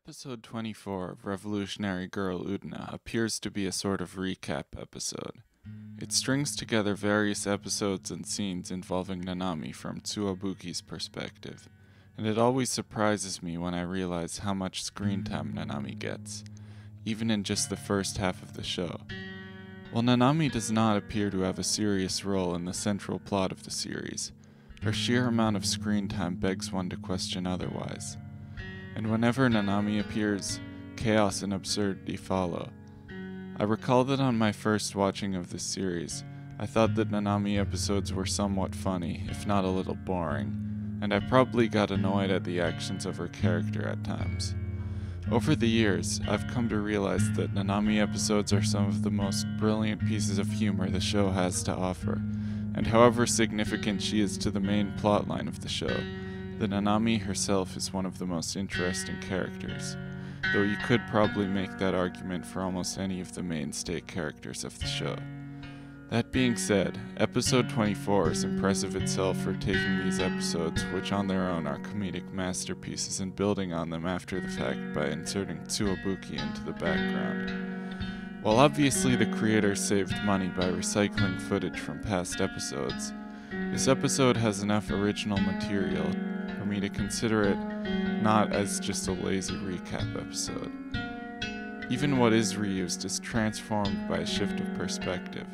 Episode 24 of Revolutionary Girl Utena appears to be a sort of recap episode. It strings together various episodes and scenes involving Nanami from Tsuwabuki's perspective, and it always surprises me when I realize how much screen time Nanami gets, even in just the first half of the show. While Nanami does not appear to have a serious role in the central plot of the series, her sheer amount of screen time begs one to question otherwise. And whenever Nanami appears, chaos and absurdity follow. I recall that on my first watching of this series, I thought that Nanami episodes were somewhat funny, if not a little boring, and I probably got annoyed at the actions of her character at times. Over the years, I've come to realize that Nanami episodes are some of the most brilliant pieces of humor the show has to offer, and however significant she is to the main plotline of the show, the Nanami herself is one of the most interesting characters, though you could probably make that argument for almost any of the mainstay characters of the show. That being said, episode 24 is impressive itself for taking these episodes, which on their own are comedic masterpieces, and building on them after the fact by inserting Tsuwabuki into the background. While obviously the creators saved money by recycling footage from past episodes, this episode has enough original material for me to consider it not as just a lazy recap episode. Even what is reused is transformed by a shift of perspective.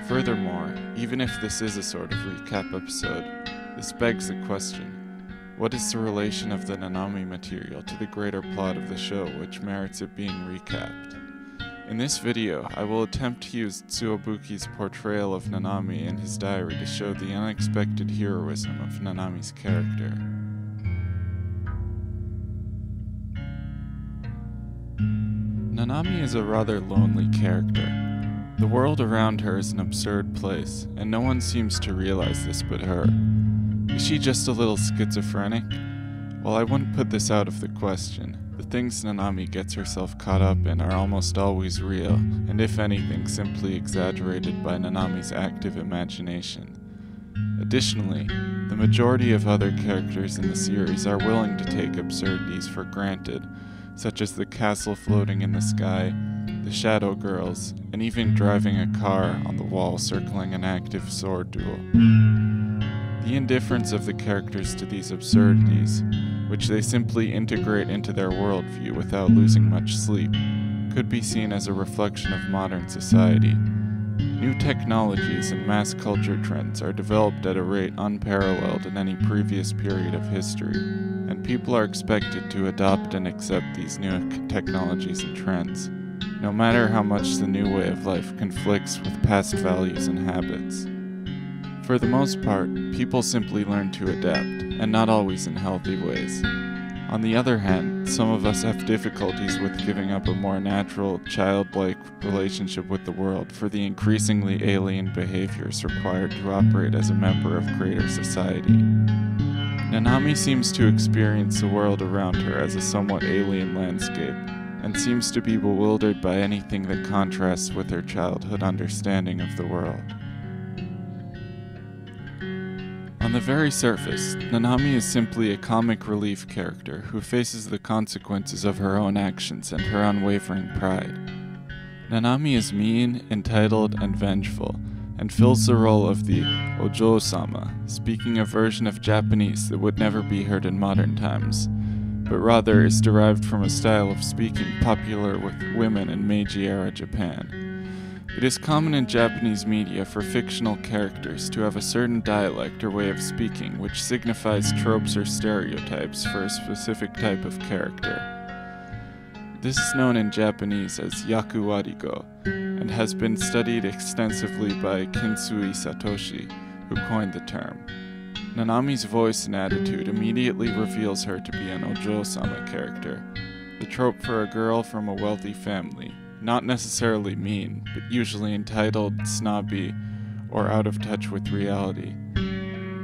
Furthermore, even if this is a sort of recap episode, this begs the question, what is the relation of the Nanami material to the greater plot of the show which merits it being recapped? In this video, I will attempt to use Tsuwabuki's portrayal of Nanami in his diary to show the unexpected heroism of Nanami's character. Nanami is a rather lonely character. The world around her is an absurd place, and no one seems to realize this but her. Is she just a little schizophrenic? Well, I wouldn't put this out of the question. The things Nanami gets herself caught up in are almost always real, and if anything, simply exaggerated by Nanami's active imagination. Additionally, the majority of other characters in the series are willing to take absurdities for granted, such as the castle floating in the sky, the shadow girls, and even driving a car on the wall circling an active sword duel. The indifference of the characters to these absurdities, which they simply integrate into their worldview without losing much sleep, could be seen as a reflection of modern society. New technologies and mass culture trends are developed at a rate unparalleled in any previous period of history, and people are expected to adopt and accept these new technologies and trends, no matter how much the new way of life conflicts with past values and habits. For the most part, people simply learn to adapt, and not always in healthy ways. On the other hand, some of us have difficulties with giving up a more natural, childlike relationship with the world for the increasingly alien behaviors required to operate as a member of greater society. Nanami seems to experience the world around her as a somewhat alien landscape, and seems to be bewildered by anything that contrasts with her childhood understanding of the world. On the very surface, Nanami is simply a comic relief character who faces the consequences of her own actions and her unwavering pride. Nanami is mean, entitled, and vengeful, and fills the role of the Ojo-sama, speaking a version of Japanese that would never be heard in modern times, but rather is derived from a style of speaking popular with women in Meiji-era Japan. It is common in Japanese media for fictional characters to have a certain dialect or way of speaking which signifies tropes or stereotypes for a specific type of character. This is known in Japanese as yakuwarigo, and has been studied extensively by Kinsui Satoshi, who coined the term. Nanami's voice and attitude immediately reveals her to be an Ojo-sama character, the trope for a girl from a wealthy family, not necessarily mean, but usually entitled, snobby, or out of touch with reality.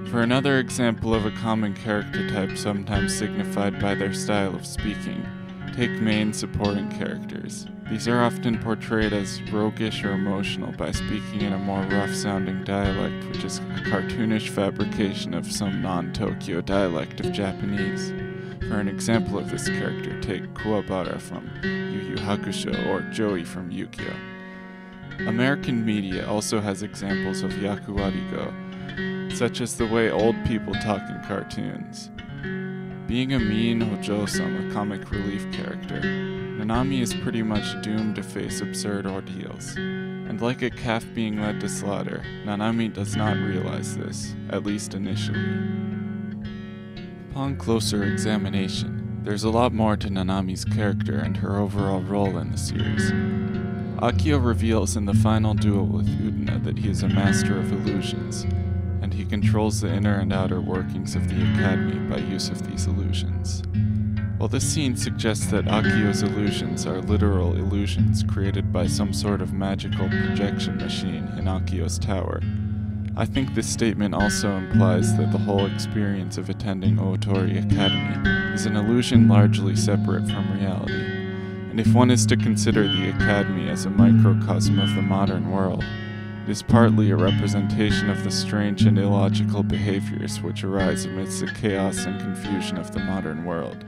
For another example of a common character type sometimes signified by their style of speaking, take main supporting characters. These are often portrayed as roguish or emotional by speaking in a more rough-sounding dialect, which is a cartoonish fabrication of some non-Tokyo dialect of Japanese. For an example of this character, take Kuwabara from Yu Yu Hakusho or Joey from Yu-Gi-Oh! American media also has examples of yakuwarigo, such as the way old people talk in cartoons. Being a mean Hojo-sama comic relief character, Nanami is pretty much doomed to face absurd ordeals. And like a calf being led to slaughter, Nanami does not realize this, at least initially. Upon closer examination, there's a lot more to Nanami's character and her overall role in the series. Akio reveals in the final duel with Utena that he is a master of illusions, and he controls the inner and outer workings of the Academy by use of these illusions. While this scene suggests that Akio's illusions are literal illusions created by some sort of magical projection machine in Akio's tower, I think this statement also implies that the whole experience of attending Otori Academy is an illusion largely separate from reality. And if one is to consider the Academy as a microcosm of the modern world, it is partly a representation of the strange and illogical behaviors which arise amidst the chaos and confusion of the modern world,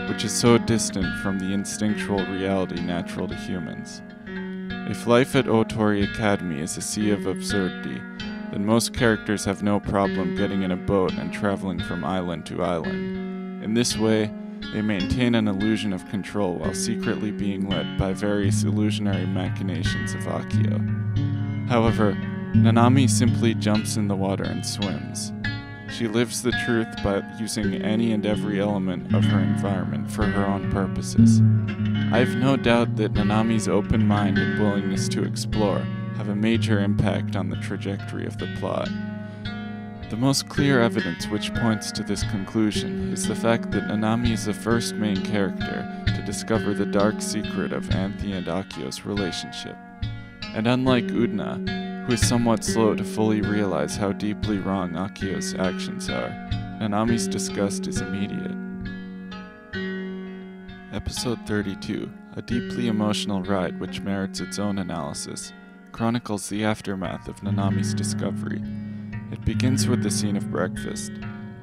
which is so distant from the instinctual reality natural to humans. If life at Otori Academy is a sea of absurdity, then most characters have no problem getting in a boat and traveling from island to island. In this way, they maintain an illusion of control while secretly being led by various illusionary machinations of Akio. However, Nanami simply jumps in the water and swims. She lives the truth by using any and every element of her environment for her own purposes. I have no doubt that Nanami's open mind and willingness to explore have a major impact on the trajectory of the plot. The most clear evidence which points to this conclusion is the fact that Nanami is the first main character to discover the dark secret of Anthy and Akio's relationship. And unlike Utena, who is somewhat slow to fully realize how deeply wrong Akio's actions are, Nanami's disgust is immediate. Episode 32, a deeply emotional ride which merits its own analysis, chronicles the aftermath of Nanami's discovery. It begins with the scene of breakfast.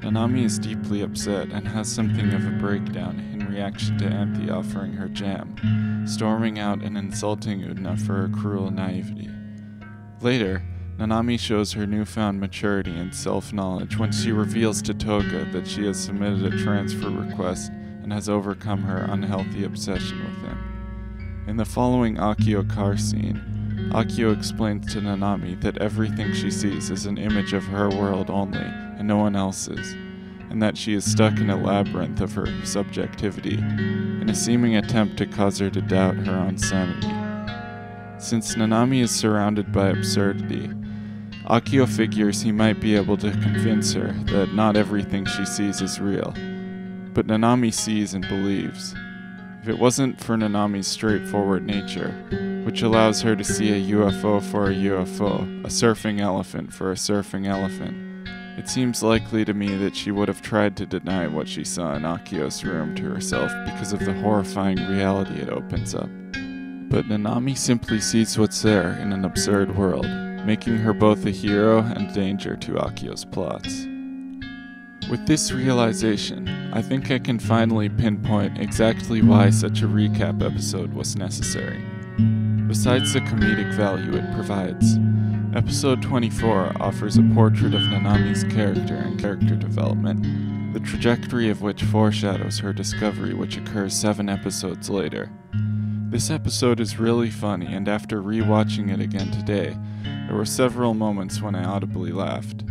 Nanami is deeply upset and has something of a breakdown in reaction to Anthy offering her jam, storming out and insulting Utena for her cruel naivety. Later, Nanami shows her newfound maturity and self-knowledge when she reveals to Toga that she has submitted a transfer request and has overcome her unhealthy obsession with him. In the following Akio car scene, Akio explains to Nanami that everything she sees is an image of her world only and no one else's, and that she is stuck in a labyrinth of her subjectivity, in a seeming attempt to cause her to doubt her own sanity. Since Nanami is surrounded by absurdity, Akio figures he might be able to convince her that not everything she sees is real, but Nanami sees and believes. If it wasn't for Nanami's straightforward nature, which allows her to see a UFO for a UFO, a surfing elephant for a surfing elephant, it seems likely to me that she would have tried to deny what she saw in Akio's room to herself because of the horrifying reality it opens up. But Nanami simply sees what's there in an absurd world, making her both a hero and danger to Akio's plots. With this realization, I think I can finally pinpoint exactly why such a recap episode was necessary. Besides the comedic value it provides, episode 24 offers a portrait of Nanami's character and character development, the trajectory of which foreshadows her discovery, which occurs 7 episodes later. This episode is really funny, and after rewatching it again today, there were several moments when I audibly laughed.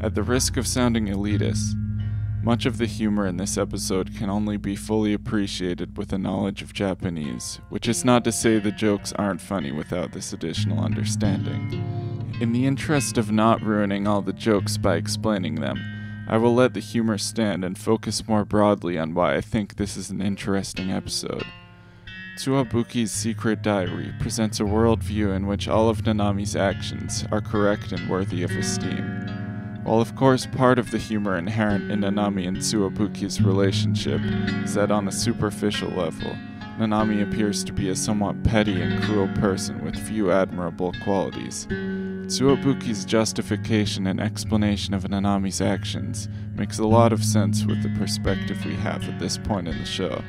At the risk of sounding elitist, much of the humor in this episode can only be fully appreciated with a knowledge of Japanese, which is not to say the jokes aren't funny without this additional understanding. In the interest of not ruining all the jokes by explaining them, I will let the humor stand and focus more broadly on why I think this is an interesting episode. Tsuwabuki's Secret Diary presents a worldview in which all of Nanami's actions are correct and worthy of esteem. While of course part of the humor inherent in Nanami and Tsuwabuki's relationship is that on a superficial level, Nanami appears to be a somewhat petty and cruel person with few admirable qualities. Tsuwabuki's justification and explanation of Nanami's actions makes a lot of sense with the perspective we have at this point in the show.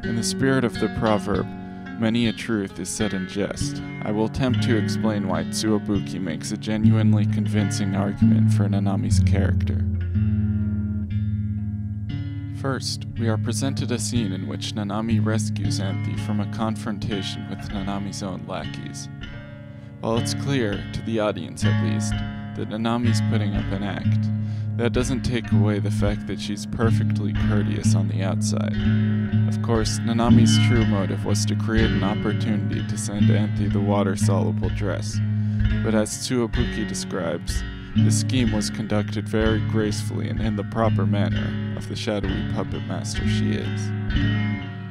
In the spirit of the proverb, many a truth is said in jest, I will attempt to explain why Tsuwabuki makes a genuinely convincing argument for Nanami's character. First, we are presented a scene in which Nanami rescues Anthy from a confrontation with Nanami's own lackeys. While it's clear, to the audience at least, that Nanami's putting up an act, that doesn't take away the fact that she's perfectly courteous on the outside. Of course, Nanami's true motive was to create an opportunity to send Anthy the water-soluble dress, but as Tsuwabuki describes, the scheme was conducted very gracefully and in the proper manner of the shadowy puppet master she is.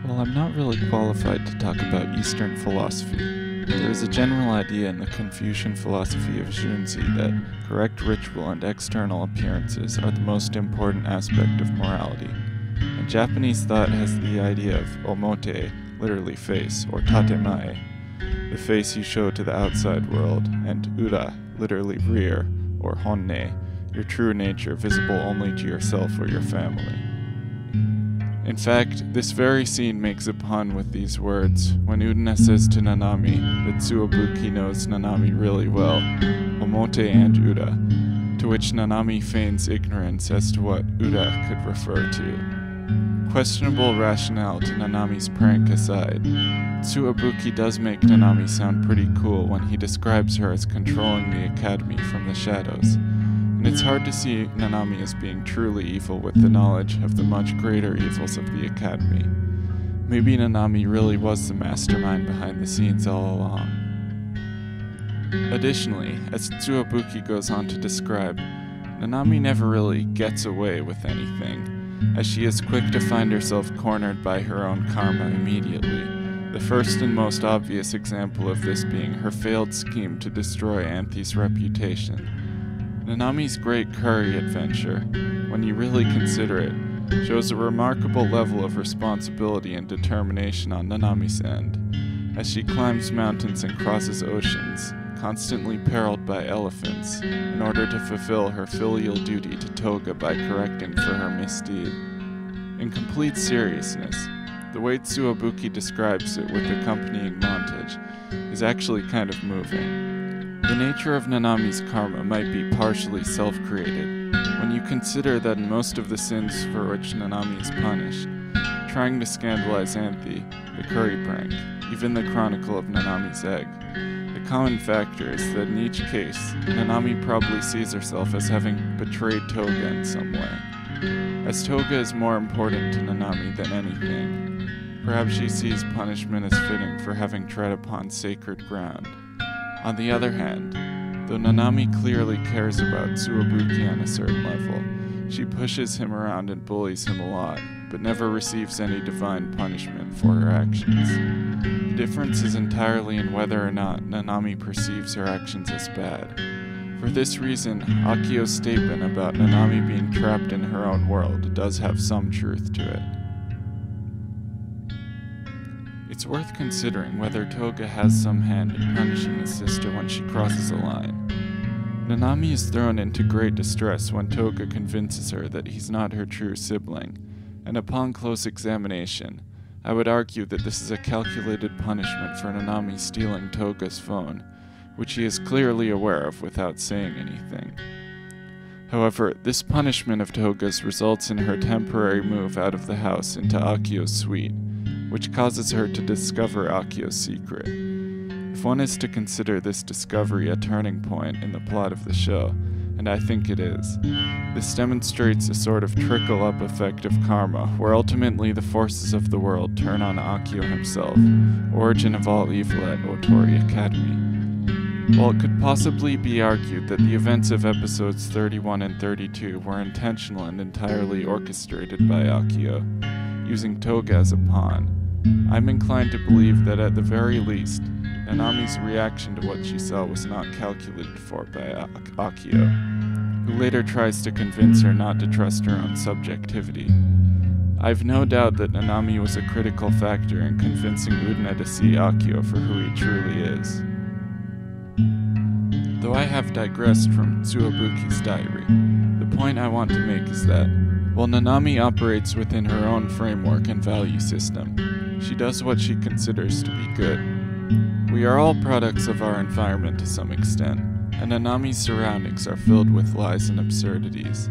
While I'm not really qualified to talk about Eastern philosophy, there is a general idea in the Confucian philosophy of Junzi that correct ritual and external appearances are the most important aspect of morality. And Japanese thought has the idea of omote, literally face, or tatemae, the face you show to the outside world, and ura, literally rear, or honne, your true nature visible only to yourself or your family. In fact, this very scene makes a pun with these words when Utena says to Nanami that Tsuwabuki knows Nanami really well, omote and ura, to which Nanami feigns ignorance as to what ura could refer to. Questionable rationale to Nanami's prank aside, Tsuwabuki does make Nanami sound pretty cool when he describes her as controlling the academy from the shadows. And it's hard to see Nanami as being truly evil with the knowledge of the much greater evils of the academy. Maybe Nanami really was the mastermind behind the scenes all along. Additionally, as Tsuwabuki goes on to describe, Nanami never really gets away with anything, as she is quick to find herself cornered by her own karma immediately, the first and most obvious example of this being her failed scheme to destroy Anthy's reputation. Nanami's great curry adventure, when you really consider it, shows a remarkable level of responsibility and determination on Nanami's end, as she climbs mountains and crosses oceans, constantly perilled by elephants, in order to fulfill her filial duty to Toga by correcting for her misdeed. In complete seriousness, the way Tsuwabuki describes it with accompanying montage is actually kind of moving. The nature of Nanami's karma might be partially self-created, when you consider that in most of the sins for which Nanami is punished, trying to scandalize Anthy, the curry prank, even the Chronicle of Nanami's egg, the common factor is that in each case, Nanami probably sees herself as having betrayed Toga in some way. As Toga is more important to Nanami than anything, perhaps she sees punishment as fitting for having tread upon sacred ground. On the other hand, though Nanami clearly cares about Tsuwabuki on a certain level, she pushes him around and bullies him a lot, but never receives any divine punishment for her actions. The difference is entirely in whether or not Nanami perceives her actions as bad. For this reason, Akio's statement about Nanami being trapped in her own world does have some truth to it. It's worth considering whether Toga has some hand in punishing his sister when she crosses a line. Nanami is thrown into great distress when Toga convinces her that he's not her true sibling, and upon close examination, I would argue that this is a calculated punishment for Nanami stealing Toga's phone, which he is clearly aware of without saying anything. However, this punishment of Toga's results in her temporary move out of the house into Akio's suite, which causes her to discover Akio's secret. If one is to consider this discovery a turning point in the plot of the show, and I think it is, this demonstrates a sort of trickle-up effect of karma, where ultimately the forces of the world turn on Akio himself, origin of all evil at Otori Academy. While it could possibly be argued that the events of episodes 31 and 32 were intentional and entirely orchestrated by Akio, using Toga as a pawn, I'm inclined to believe that at the very least, Nanami's reaction to what she saw was not calculated for by Akio, who later tries to convince her not to trust her own subjectivity. I've no doubt that Nanami was a critical factor in convincing Utena to see Akio for who he truly is. Though I have digressed from Tsuwabuki's diary, the point I want to make is that, while Nanami operates within her own framework and value system, she does what she considers to be good. We are all products of our environment to some extent, and Nanami's surroundings are filled with lies and absurdities.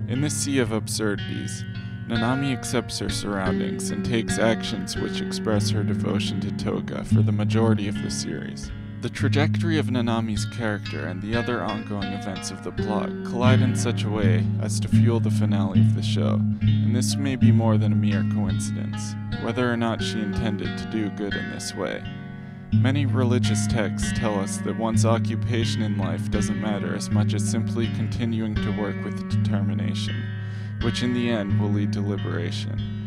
In this sea of absurdities, Nanami accepts her surroundings and takes actions which express her devotion to Toga for the majority of the series. The trajectory of Nanami's character and the other ongoing events of the plot collide in such a way as to fuel the finale of the show, and this may be more than a mere coincidence, whether or not she intended to do good in this way. Many religious texts tell us that one's occupation in life doesn't matter as much as simply continuing to work with determination, which in the end will lead to liberation.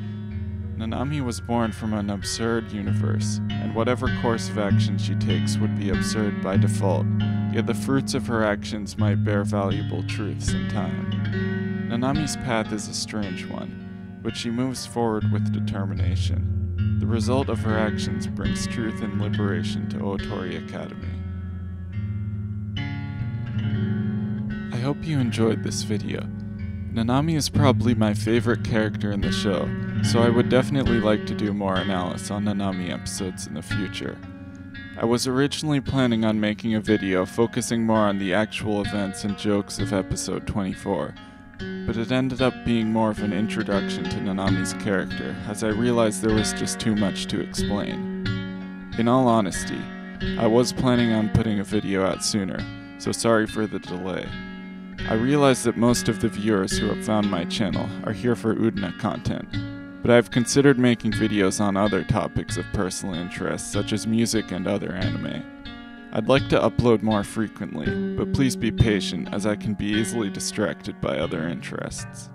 Nanami was born from an absurd universe, and whatever course of action she takes would be absurd by default, yet the fruits of her actions might bear valuable truths in time. Nanami's path is a strange one, but she moves forward with determination. The result of her actions brings truth and liberation to Otori Academy. I hope you enjoyed this video. Nanami is probably my favorite character in the show, so I would definitely like to do more analysis on Nanami episodes in the future. I was originally planning on making a video focusing more on the actual events and jokes of episode 24, but it ended up being more of an introduction to Nanami's character, as I realized there was just too much to explain. In all honesty, I was planning on putting a video out sooner, so sorry for the delay. I realize that most of the viewers who have found my channel are here for utena content, but I've considered making videos on other topics of personal interest, such as music and other anime. I'd like to upload more frequently, but please be patient as I can be easily distracted by other interests.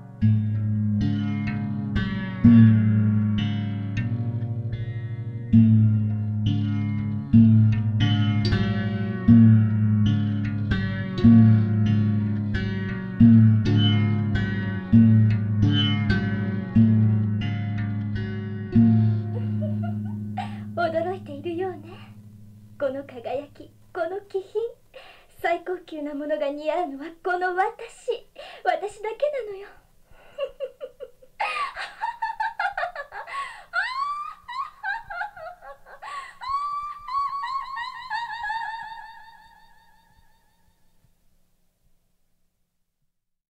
驚いているようね。この輝き、この気品、最高級なものが似合うのはこの私だけなのよ。